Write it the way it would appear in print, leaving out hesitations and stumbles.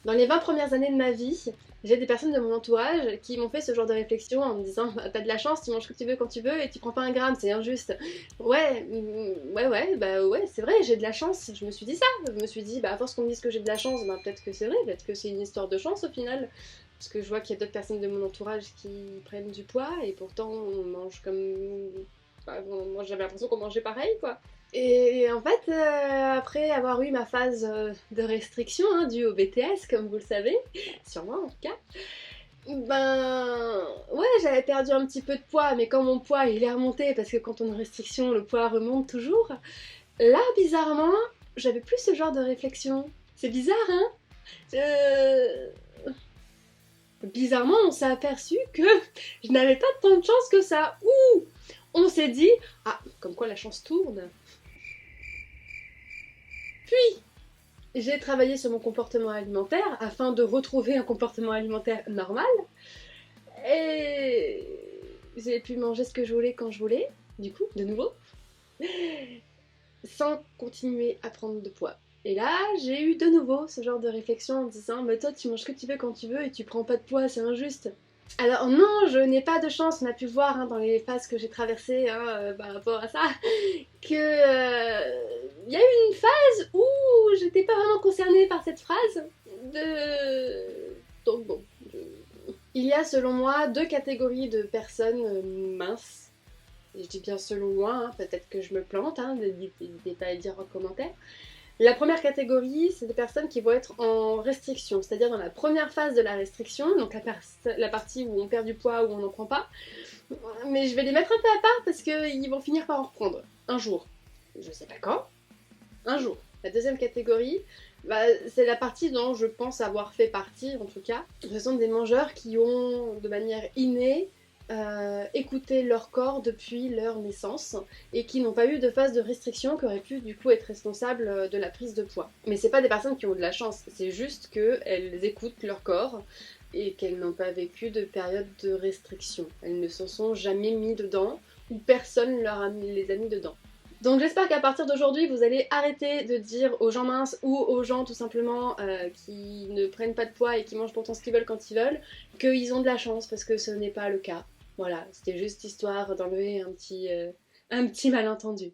Dans les 20 premières années de ma vie, j'ai des personnes de mon entourage qui m'ont fait ce genre de réflexion en me disant bah, t'as de la chance, tu manges ce que tu veux quand tu veux et tu prends pas un gramme, c'est injuste. Ouais, ouais, bah ouais, c'est vrai, j'ai de la chance. Je me suis dit ça. Je me suis dit, bah à force qu'on me dise que j'ai de la chance, bah peut-être que c'est vrai, peut-être que c'est une histoire de chance au final. Parce que je vois qu'il y a d'autres personnes de mon entourage qui prennent du poids et pourtant on mange comme. Enfin, moi j'avais l'impression qu'on mangeait pareil quoi. Et en fait, après avoir eu ma phase de restriction due au BTS, comme vous le savez, sûrement en tout cas, ben ouais, j'avais perdu un petit peu de poids, mais quand mon poids il est remonté, parce que quand on est en restriction, le poids remonte toujours, là bizarrement, j'avais plus ce genre de réflexion. C'est bizarre, hein? Euh, Bizarrement, on s'est aperçu que je n'avais pas tant de chance que ça. Ouh! On s'est dit, ah, comme quoi la chance tourne. Puis, j'ai travaillé sur mon comportement alimentaire afin de retrouver un comportement alimentaire normal et j'ai pu manger ce que je voulais quand je voulais, du coup, de nouveau, sans continuer à prendre de poids. Et là, j'ai eu de nouveau ce genre de réflexion en me disant mais toi tu manges ce que tu veux quand tu veux et tu prends pas de poids, c'est injuste. Alors non, je n'ai pas de chance, on a pu voir dans les phases que j'ai traversées par rapport à ça, que y a eu une phase où j'étais pas vraiment concernée par cette phrase. Donc bon. Il y a selon moi deux catégories de personnes minces. Et je dis bien selon moi, peut-être que je me plante, n'hésitez pas à le dire en commentaire. La première catégorie, c'est des personnes qui vont être en restriction, c'est-à-dire dans la première phase de la restriction, donc la partie où on perd du poids, où on n'en prend pas. Mais je vais les mettre un peu à part parce qu'ils vont finir par en reprendre. Un jour. Je sais pas quand. Un jour. La deuxième catégorie, bah, c'est la partie dont je pense avoir fait partie, en tout cas. Ce sont des mangeurs qui ont, de manière innée, écouté leur corps depuis leur naissance et qui n'ont pas eu de phase de restriction qui aurait pu du coup être responsable de la prise de poids. Mais c'est pas des personnes qui ont de la chance, c'est juste qu'elles écoutent leur corps et qu'elles n'ont pas vécu de période de restriction. Elles ne se sont jamais mis dedans ou personne les a mis dedans. Donc j'espère qu'à partir d'aujourd'hui, vous allez arrêter de dire aux gens minces ou aux gens tout simplement qui ne prennent pas de poids et qui mangent pourtant ce qu'ils veulent quand ils veulent, qu'ils ont de la chance parce que ce n'est pas le cas. Voilà, c'était juste histoire d'enlever un petit malentendu.